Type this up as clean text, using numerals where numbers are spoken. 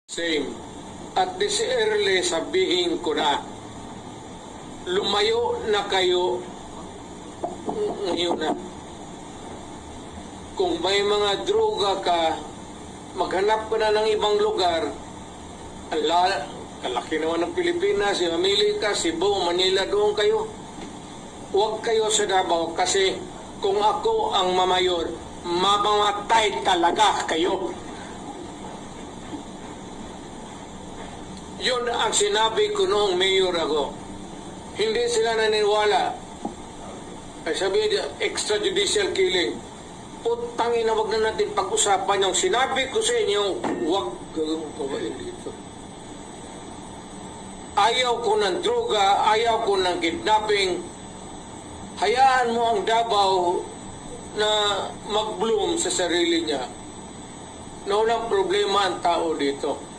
Same. At this early, sabihin ko na, lumayo na kayo ngayon na. Kung may mga droga ka, maghanap ka na ng ibang lugar. Kalaki naman ng Pilipinas, mamili ka, Cebu, Manila, doon kayo. Huwag kayo sa Davao kasi kung ako ang mamayor, mamamatay talaga kayo. Yun ang sinabi ko noong mayor ako. Hindi sila naniniwala. Ay sabi, extrajudicial killing. Putangin na wag na natin pag-usapan yung sinabi ko sa inyo, huwag gawin kawain dito. Ayaw ko ng droga, ayaw ko ng kidnapping. Hayaan mo ang Davao na mag-bloom sa sarili niya. Na walang problema ang tao dito.